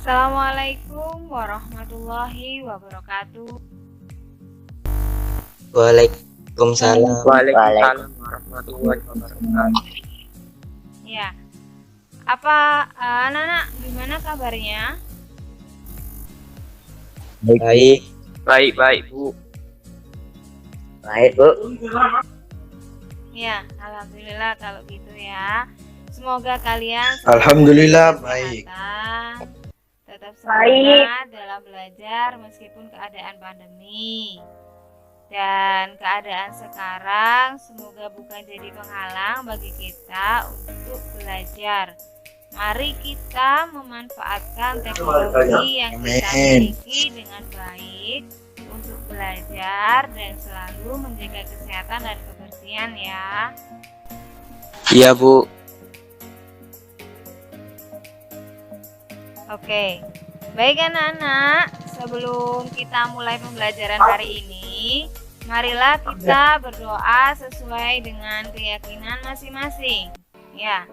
Assalamualaikum warahmatullahi wabarakatuh. Waalaikumsalam. Waalaikumsalam warahmatullahi wabarakatuh. Ya, apa anak-anak gimana kabarnya? Baik. Baik Bu. Baik, Bu. Ya, alhamdulillah kalau gitu ya. Semoga kalian Alhamdulillah baik. Tetap semangat dalam belajar meskipun keadaan pandemi. Dan keadaan sekarang semoga bukan jadi penghalang bagi kita untuk belajar. Mari kita memanfaatkan teknologi yang kita miliki dengan baik untuk belajar dan selalu menjaga kesehatan dan kebersihan ya. Iya Bu. Oke, baik anak-anak, sebelum kita mulai pembelajaran hari ini, marilah kita berdoa sesuai dengan keyakinan masing-masing. Ya,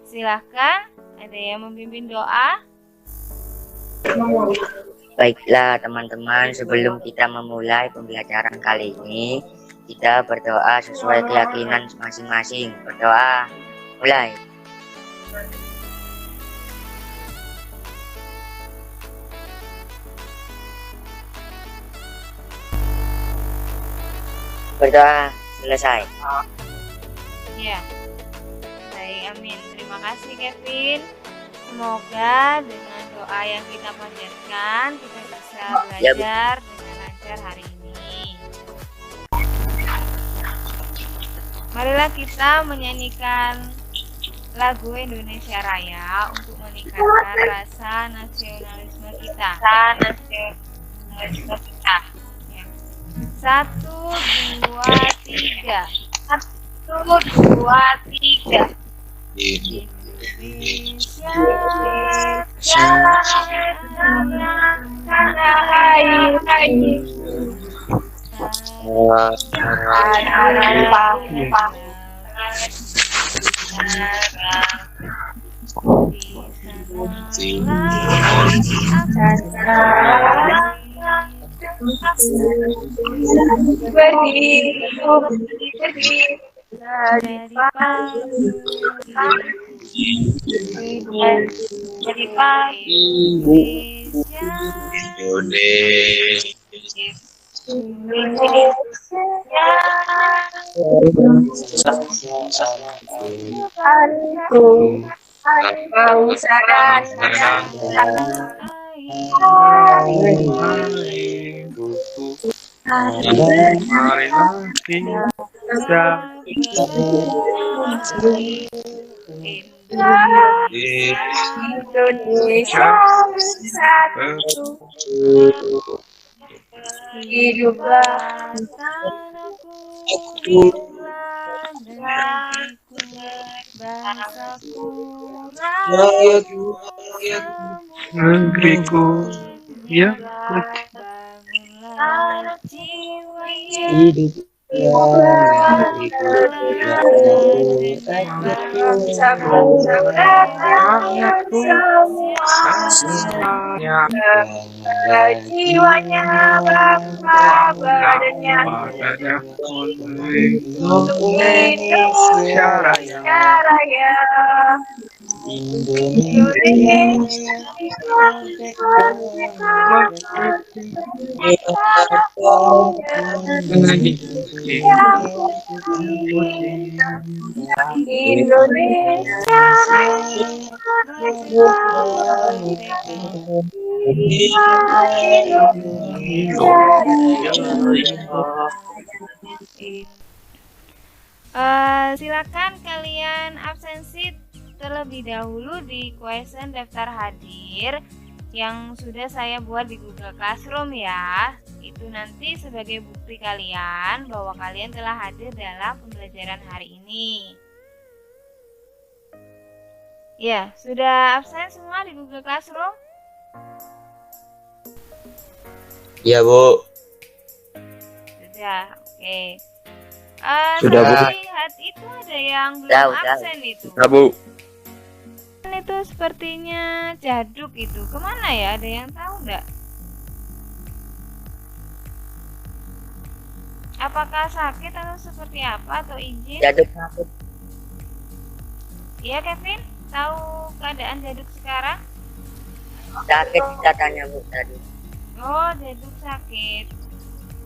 silahkan, ada yang memimpin doa? Baiklah teman-teman, sebelum kita memulai pembelajaran kali ini, kita berdoa sesuai keyakinan masing-masing. Berdoa, mulai. Berdoa selesai. Ya, baik, amin. Terima kasih Kevin. Semoga dengan doa yang kita panjatkan, kita bisa belajar dengan lancar hari ini. Marilah kita menyanyikan lagu Indonesia Raya untuk meningkatkan rasa nasionalisme kita. Ya. 1, 2, 3. 1, 2, 3. Indonesia hiduplah tanahku, hiduplah bangsaku, rakyatku, negeriku, ya. Bangunlah jiwanya, jiwanya, bangsa badannya, untuk Indonesia Raya. Silakan kalian absensi terlebih dahulu di question daftar hadir yang sudah saya buat di Google Classroom ya. Itu nanti sebagai bukti kalian bahwa kalian telah hadir dalam pembelajaran hari ini. Ya, sudah absen semua di Google Classroom? Iya, Bu. Sudah, oke. Sudah, Bu. Saya lihat itu ada yang belum absen itu. Bu. Itu itu sepertinya jaduk itu. Kemana ya? Ada yang tahu nggak? Apakah sakit atau seperti apa atau izin? Jaduk sakit. Iya Kevin, tahu keadaan jaduk sekarang? Sakit kita tanya Bu tadi. Oh, jaduk sakit.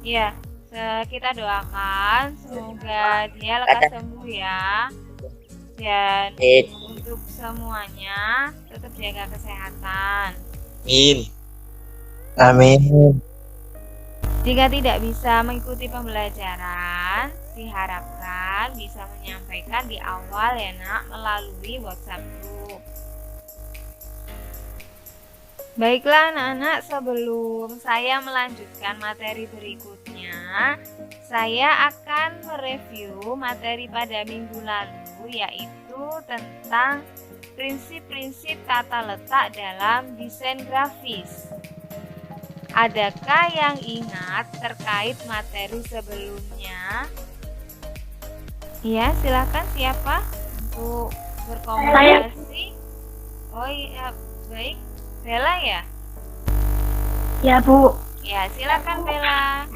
Iya, kita doakan semoga dia lekas sembuh ya. Dan untuk semuanya tetap jaga kesehatan. Amin. Amin. Jika tidak bisa mengikuti pembelajaran, diharapkan bisa menyampaikan di awal ya nak melalui WhatsApp group. Baiklah anak-anak, sebelum saya melanjutkan materi berikutnya, saya akan mereview materi pada minggu lalu, yaitu tentang prinsip-prinsip tata letak dalam desain grafis. Adakah yang ingat terkait materi sebelumnya? Ya, silakan siapa untuk berkomunikasi? Oh iya, baik. Bella ya? Ya Bu. Ya, silakan Bella.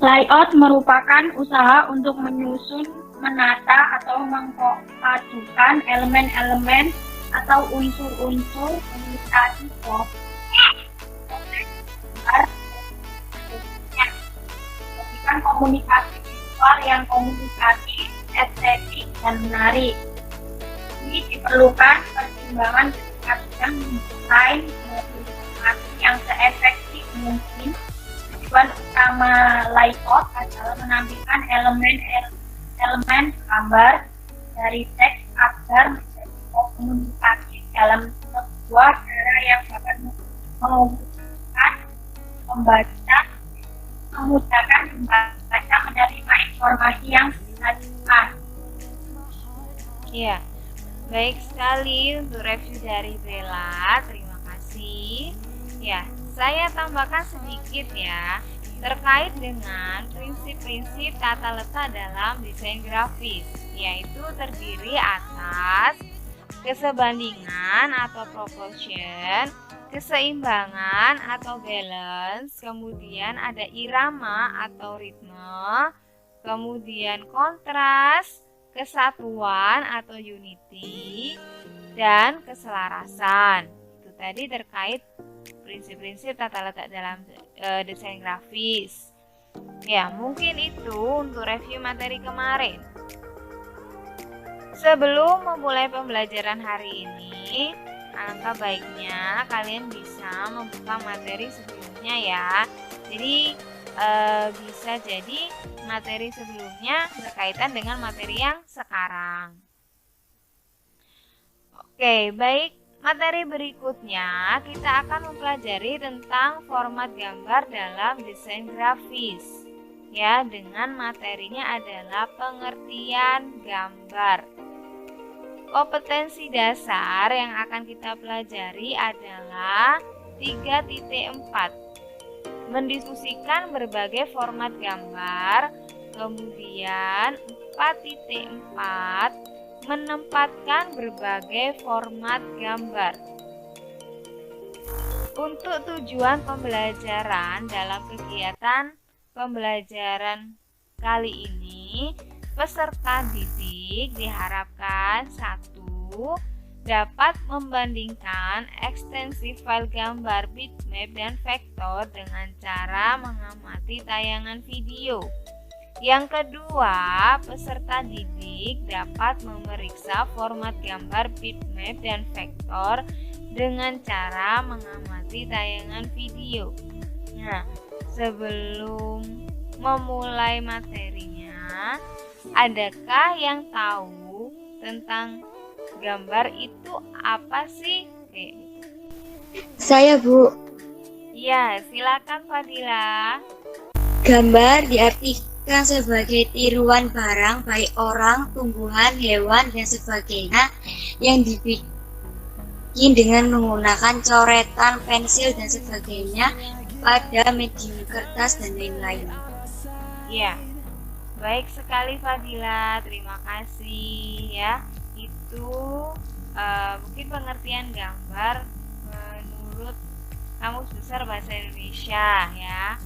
Layout merupakan usaha untuk menyusun, menata, atau mengkompadukan elemen-elemen atau unsur-unsur komunikasi komunikasi visual yang komunikatif, estetik, dan menarik. Ini diperlukan pertimbangan ketika sedang mendesain komunikasi yang seefektif mungkin. Tujuan utama layout adalah menampilkan elemen gambar dari teks agar menjadi komunikatif dalam sebuah cara yang dapat memudahkan membaca menerima informasi yang disajikan. Iya, baik sekali untuk review dari Bella. Terima kasih. Ya, saya tambahkan sedikit ya terkait dengan prinsip-prinsip tata letak dalam desain grafis, yaitu terdiri atas kesebandingan atau proportion, keseimbangan atau balance, kemudian ada irama atau ritme, kemudian kontras, kesatuan atau unity, dan keselarasan. Itu tadi terkait prinsip-prinsip tata letak dalam desain grafis. Ya, mungkin itu untuk review materi kemarin. Sebelum memulai pembelajaran hari ini, alangkah baiknya kalian bisa membuka materi sebelumnya ya. Jadi bisa jadi materi sebelumnya berkaitan dengan materi yang sekarang. Oke, baik. Materi berikutnya kita akan mempelajari tentang format gambar dalam desain grafis. Ya, dengan materinya adalah pengertian gambar. Kompetensi dasar yang akan kita pelajari adalah 3.4. Mendiskusikan berbagai format gambar. Kemudian 4.4. Menempatkan berbagai format gambar. Untuk tujuan pembelajaran dalam kegiatan pembelajaran kali ini, peserta didik diharapkan 1. Dapat membandingkan ekstensi file gambar bitmap dan vektor dengan cara mengamati tayangan video. Yang kedua, peserta didik dapat memeriksa format gambar bitmap dan vektor dengan cara mengamati tayangan video. Nah, sebelum memulai materinya, adakah yang tahu tentang gambar itu apa sih? Saya Bu. Ya, silakan Fadila. Gambar diartikan sebagai tiruan barang baik orang, tumbuhan, hewan, dan sebagainya yang dibikin dengan menggunakan coretan, pensil, dan sebagainya pada medium kertas dan lain-lain. Ya, baik sekali Fadila, terima kasih ya. Itu mungkin pengertian gambar menurut Kamus Besar Bahasa Indonesia ya.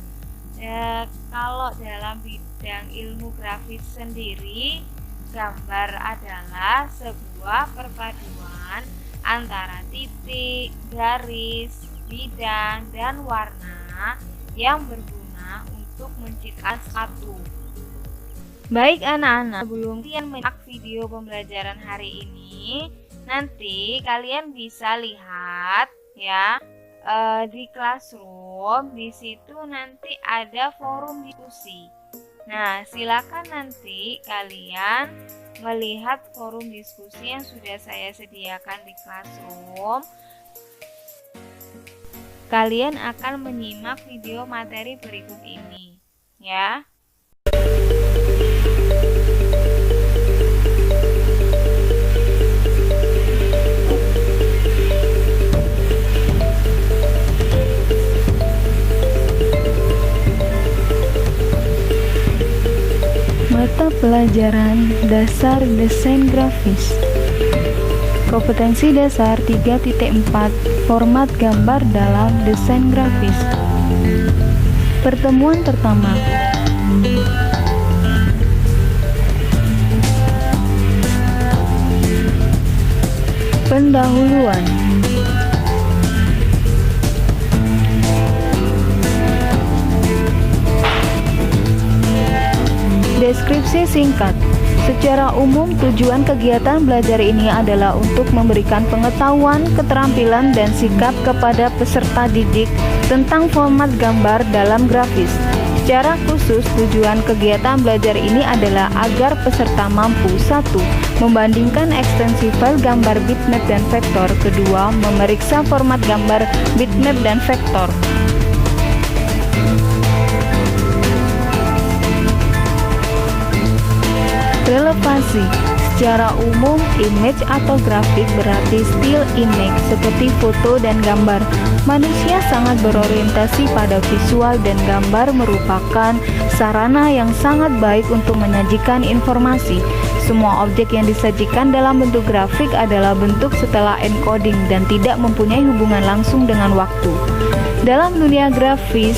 Kalau dalam bidang ilmu grafis sendiri, gambar adalah sebuah perpaduan antara titik, garis, bidang, dan warna yang berguna untuk menciptakan satu. Baik anak-anak, sebelum kalian menyimak video pembelajaran hari ini, nanti kalian bisa lihat ya di Classroom. Di situ nanti ada forum diskusi. Nah, silakan nanti kalian melihat forum diskusi yang sudah saya sediakan di Classroom. Kalian akan menyimak video materi berikut ini, ya. Mata pelajaran dasar desain grafis. Kompetensi dasar 3.4 Format gambar dalam desain grafis. Pertemuan pertama. Pendahuluan. Deskripsi singkat. Secara umum, tujuan kegiatan belajar ini adalah untuk memberikan pengetahuan, keterampilan, dan sikap kepada peserta didik tentang format gambar dalam grafis. Secara khusus, tujuan kegiatan belajar ini adalah agar peserta mampu 1. Membandingkan ekstensi file gambar bitmap dan vektor. Kedua, memeriksa format gambar bitmap dan vektor. Relevasi. Secara umum, image atau grafik berarti still image seperti foto dan gambar. Manusia sangat berorientasi pada visual dan gambar merupakan sarana yang sangat baik untuk menyajikan informasi. Semua objek yang disajikan dalam bentuk grafik adalah bentuk setelah encoding dan tidak mempunyai hubungan langsung dengan waktu. Dalam dunia grafis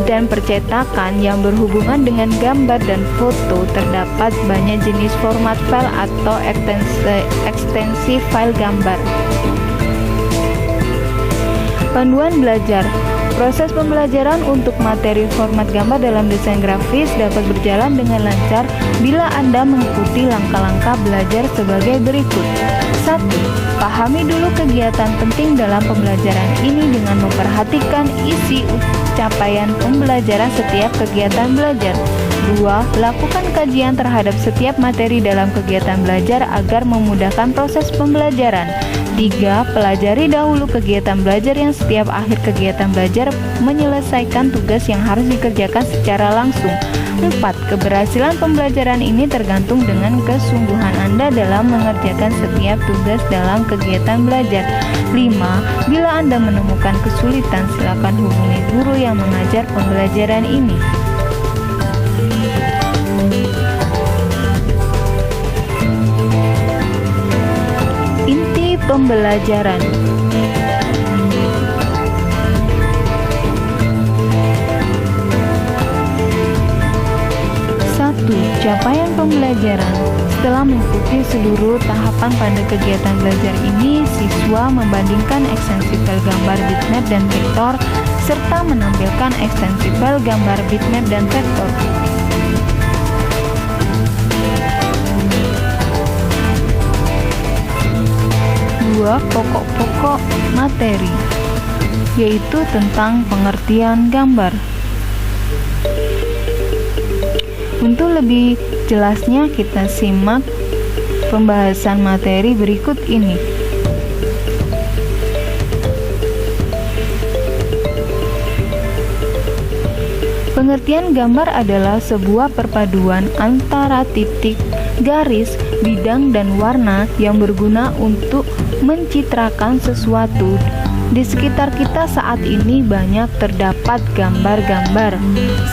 dan percetakan yang berhubungan dengan gambar dan foto, terdapat banyak jenis format file atau ekstensi file gambar. Panduan belajar. Proses pembelajaran untuk materi format gambar dalam desain grafis dapat berjalan dengan lancar bila Anda mengikuti langkah-langkah belajar sebagai berikut. 1. Pahami dulu kegiatan penting dalam pembelajaran ini dengan memperhatikan isi capaian pembelajaran setiap kegiatan belajar. 2. Lakukan kajian terhadap setiap materi dalam kegiatan belajar agar memudahkan proses pembelajaran. 3. Pelajari dahulu kegiatan belajar yang setiap akhir kegiatan belajar menyelesaikan tugas yang harus dikerjakan secara langsung. 4. Keberhasilan pembelajaran ini tergantung dengan kesungguhan Anda dalam mengerjakan setiap tugas dalam kegiatan belajar. 5. Bila Anda menemukan kesulitan, silakan hubungi guru yang mengajar pembelajaran ini. Inti pembelajaran. 1. Capaian pembelajaran. Setelah mengikuti seluruh tahapan pada kegiatan belajar ini, siswa membandingkan ekstensi file gambar bitmap dan vektor serta menampilkan ekstensi file gambar bitmap dan vektor. 2. Pokok-pokok materi, yaitu tentang pengertian gambar. Untuk lebih jelasnya, kita simak pembahasan materi berikut ini. Pengertian gambar adalah sebuah perpaduan antara titik, garis, bidang dan warna yang berguna untuk mencitrakan sesuatu. Di sekitar kita saat ini banyak terdapat gambar-gambar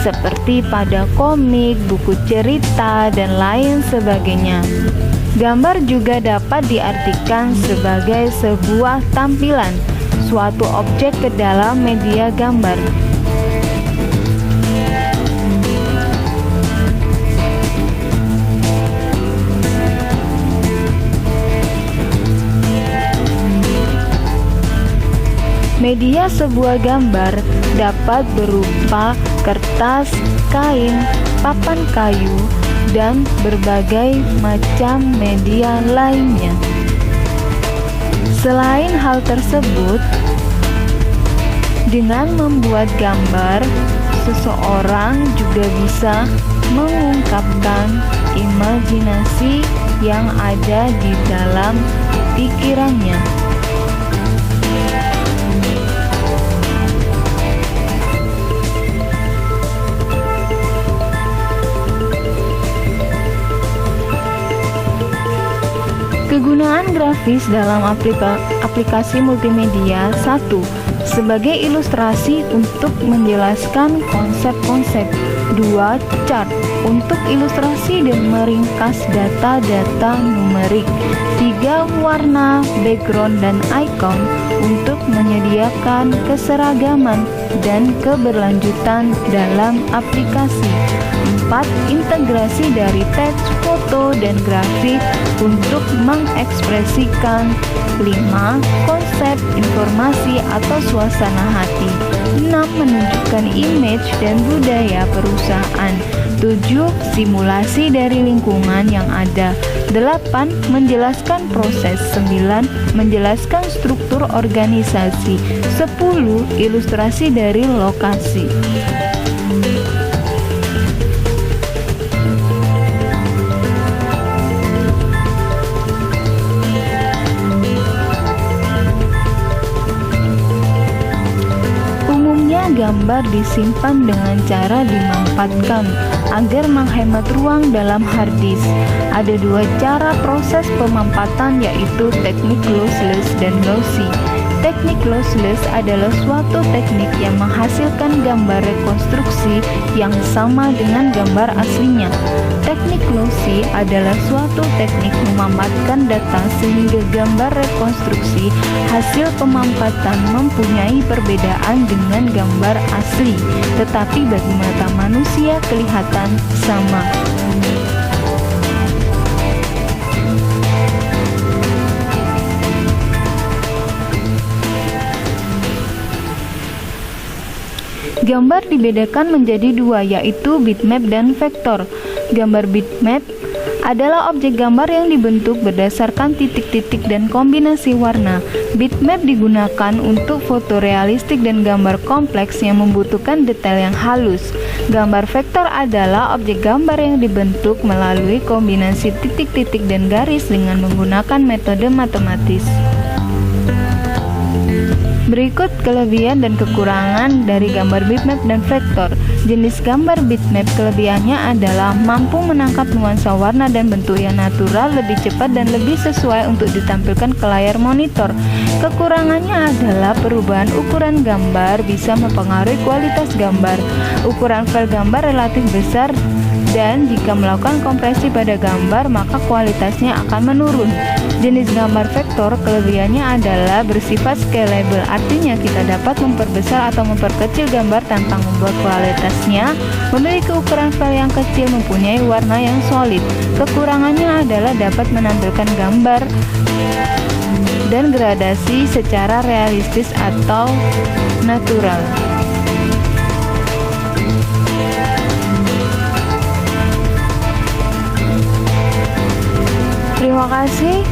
seperti pada komik, buku cerita, dan lain sebagainya. Gambar juga dapat diartikan sebagai sebuah tampilan, suatu objek ke dalam media gambar. Media sebuah gambar dapat berupa kertas, kain, papan kayu, dan berbagai macam media lainnya. Selain hal tersebut, dengan membuat gambar, seseorang juga bisa mengungkapkan imajinasi yang ada di dalam pikirannya. Kegunaan grafis dalam aplikasi multimedia. 1. Sebagai ilustrasi untuk menjelaskan konsep-konsep. 2. Chart untuk ilustrasi dan meringkas data-data numerik. 3. Warna, background, dan icon untuk menyediakan keseragaman dan keberlanjutan dalam aplikasi. 4. Integrasi dari teks, foto, dan grafik untuk mengekspresikan. 5. Konsep, informasi, atau suasana hati. 6. Menunjukkan image dan budaya perusahaan. 7. Simulasi dari lingkungan yang ada. 8. Menjelaskan proses. 9. Menjelaskan struktur organisasi. 10. Ilustrasi dari lokasi. Gambar disimpan dengan cara dimampatkan agar menghemat ruang dalam hard disk. Ada dua cara proses pemampatan, yaitu teknik lossless dan lossy. Teknik lossless adalah suatu teknik yang menghasilkan gambar rekonstruksi yang sama dengan gambar aslinya. Teknik lossy adalah suatu teknik memampatkan data sehingga gambar rekonstruksi hasil pemampatan mempunyai perbedaan dengan gambar asli, tetapi bagi mata manusia kelihatan sama. Gambar dibedakan menjadi dua, yaitu bitmap dan vektor. Gambar bitmap adalah objek gambar yang dibentuk berdasarkan titik-titik dan kombinasi warna. Bitmap digunakan untuk foto realistik dan gambar kompleks yang membutuhkan detail yang halus. Gambar vektor adalah objek gambar yang dibentuk melalui kombinasi titik-titik dan garis dengan menggunakan metode matematis. Berikut kelebihan dan kekurangan dari gambar bitmap dan vektor. Jenis gambar bitmap, kelebihannya adalah mampu menangkap nuansa warna dan bentuk yang natural lebih cepat dan lebih sesuai untuk ditampilkan ke layar monitor. Kekurangannya adalah perubahan ukuran gambar bisa mempengaruhi kualitas gambar. Ukuran file gambar relatif besar dan jika melakukan kompresi pada gambar maka kualitasnya akan menurun. Jenis gambar vektor, kelebihannya adalah bersifat scalable, artinya kita dapat memperbesar atau memperkecil gambar tanpa membuat kualitasnya memiliki ukuran file yang kecil, mempunyai warna yang solid. Kekurangannya adalah dapat menampilkan gambar dan gradasi secara realistis atau natural. Terima kasih.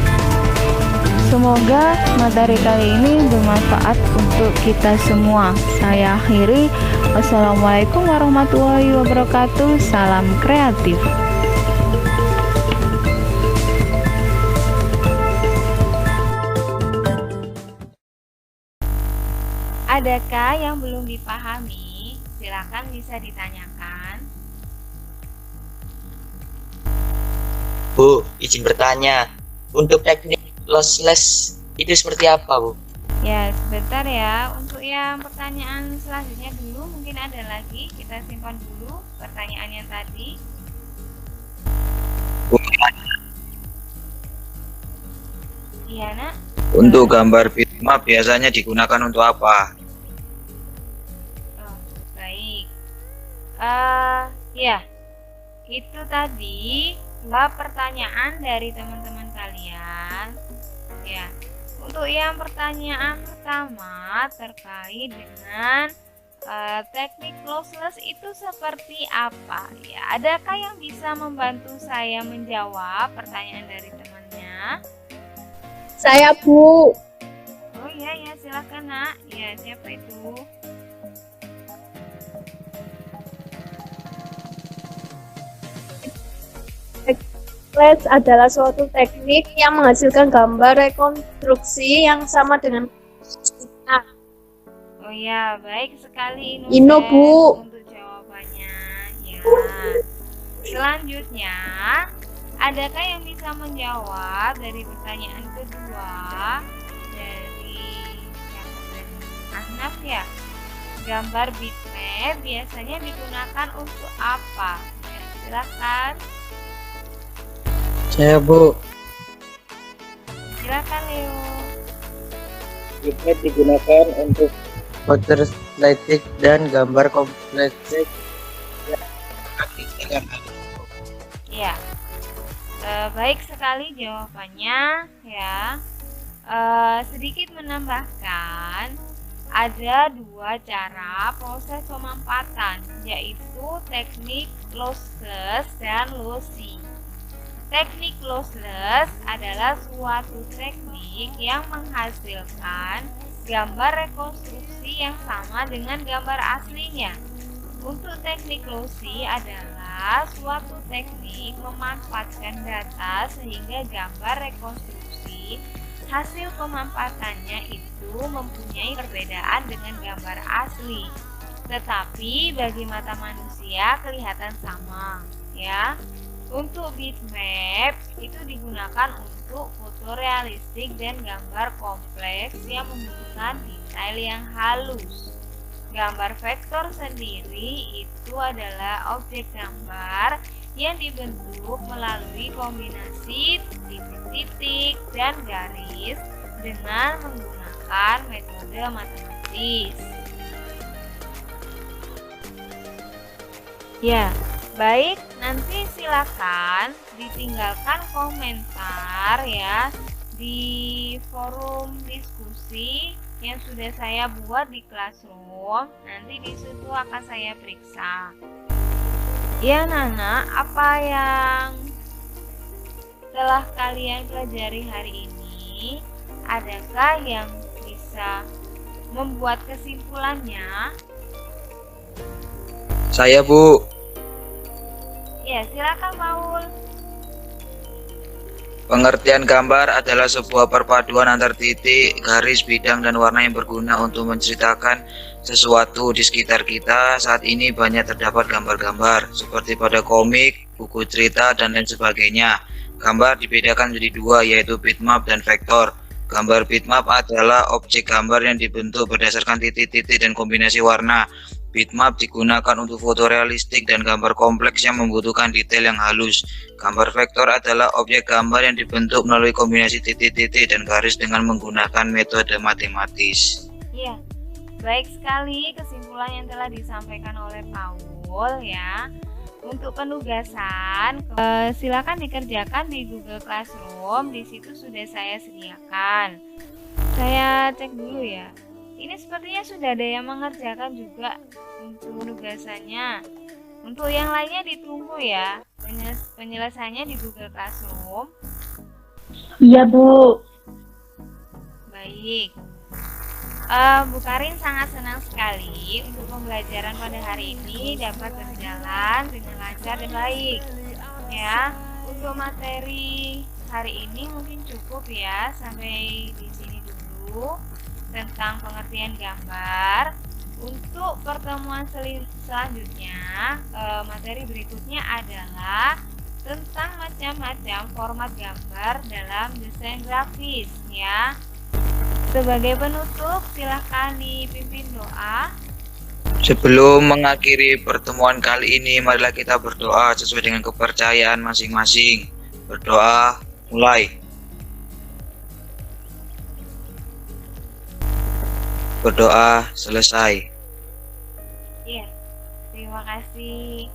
Semoga materi kali ini bermanfaat untuk kita semua. Saya akhiri. Wassalamualaikum warahmatullahi wabarakatuh. Salam kreatif. Adakah yang belum dipahami? Silakan bisa ditanyakan. Bu, izin bertanya. Untuk teknik lossless itu seperti apa, Bu? Ya, sebentar ya. Untuk yang pertanyaan selanjutnya dulu, mungkin ada lagi. Kita simpan dulu pertanyaan yang tadi. Bu, Iya, Nak. untuk gambar bitmap biasanya digunakan untuk apa? Oh, baik. Ya, itu tadi dua pertanyaan dari teman-teman kalian. Ya, untuk yang pertanyaan pertama terkait dengan teknik lossless itu seperti apa? Ya, adakah yang bisa membantu saya menjawab pertanyaan dari temannya? Saya, Bu. Oh iya ya, silakan Nak. Ya, siapa itu? Lens adalah suatu teknik yang menghasilkan gambar rekonstruksi yang sama dengan Oh ya, baik sekali Ino, Innocent, Bu. untuk jawabannya. Ya. Selanjutnya, adakah yang bisa menjawab dari pertanyaan kedua dari siapa tadi? Ahnaf ya? Gambar bitmap biasanya digunakan untuk apa? Ya, silakan. Saya, Bu. Silakan Leo. Bitmap digunakan untuk foto estetik dan gambar kompleks. Ya, baik sekali jawabannya ya. Sedikit menambahkan, ada dua cara proses pemampatan, yaitu teknik lossless dan lossy. Teknik lossless adalah suatu teknik yang menghasilkan gambar rekonstruksi yang sama dengan gambar aslinya. Untuk teknik lossy adalah suatu teknik memanfaatkan data sehingga gambar rekonstruksi hasil pemampatannya itu mempunyai perbedaan dengan gambar asli, tetapi bagi mata manusia kelihatan sama, ya. Untuk bitmap itu digunakan untuk foto realistik dan gambar kompleks yang membutuhkan detail yang halus. Gambar vektor sendiri itu adalah objek gambar yang dibentuk melalui kombinasi titik-titik dan garis dengan menggunakan metode matematis. Ya, baik, nanti silakan ditinggalkan komentar ya di forum diskusi yang sudah saya buat di Classroom. Nanti di situ akan saya periksa. Ya Nana, apa yang telah kalian pelajari hari ini? Adakah yang bisa membuat kesimpulannya? Saya, Bu. Ya, silakan Paul. Pengertian gambar adalah sebuah perpaduan antar titik, garis, bidang, dan warna yang berguna untuk menceritakan sesuatu di sekitar kita. Saat ini banyak terdapat gambar-gambar, seperti pada komik, buku cerita, dan lain sebagainya. Gambar dibedakan menjadi dua, yaitu bitmap dan vektor. Gambar bitmap adalah objek gambar yang dibentuk berdasarkan titik-titik dan kombinasi warna. Bitmap digunakan untuk foto realistik dan gambar kompleks yang membutuhkan detail yang halus. Gambar vektor adalah objek gambar yang dibentuk melalui kombinasi titik-titik dan garis dengan menggunakan metode matematis. Ya, baik sekali kesimpulan yang telah disampaikan oleh Paul ya. Untuk penugasan, silakan dikerjakan di Google Classroom. Di situ sudah saya sediakan. Saya cek dulu ya. Ini sepertinya sudah ada yang mengerjakan juga untuk penugasannya. Untuk yang lainnya ditunggu ya penyelesaiannya di Google Classroom. Iya, Bu. Baik. Bu Karin sangat senang sekali untuk pembelajaran pada hari ini dapat berjalan dengan lancar dan baik. Ya, untuk materi hari ini mungkin cukup ya, sampai di sini dulu tentang pengertian gambar. Untuk pertemuan selanjutnya, materi berikutnya adalah tentang macam-macam format gambar dalam desain grafis ya. Sebagai penutup, silahkan dipimpin doa. Sebelum mengakhiri pertemuan kali ini, marilah kita berdoa sesuai dengan kepercayaan masing-masing. Berdoa, mulai. Berdoa, selesai. Ya, terima kasih.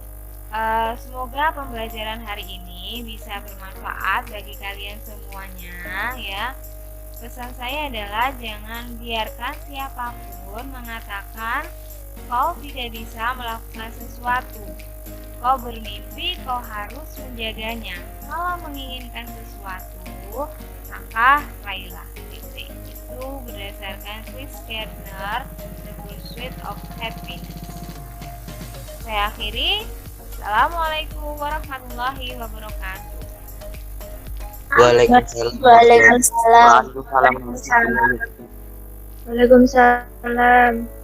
Semoga pembelajaran hari ini bisa bermanfaat bagi kalian semuanya ya. Pesan saya adalah jangan biarkan siapapun mengatakan kau tidak bisa melakukan sesuatu. Kau bermimpi, kau harus menjaganya. Kalau menginginkan sesuatu, maka raihlah. Itu berdasarkan Chris Gardner, The Pursuit of Happiness. Saya akhiri. Assalamualaikum warahmatullahi wabarakatuh. Waalaikumsalam. Waalaikumsalam. Waalaikumsalam. Waalaikumsalam.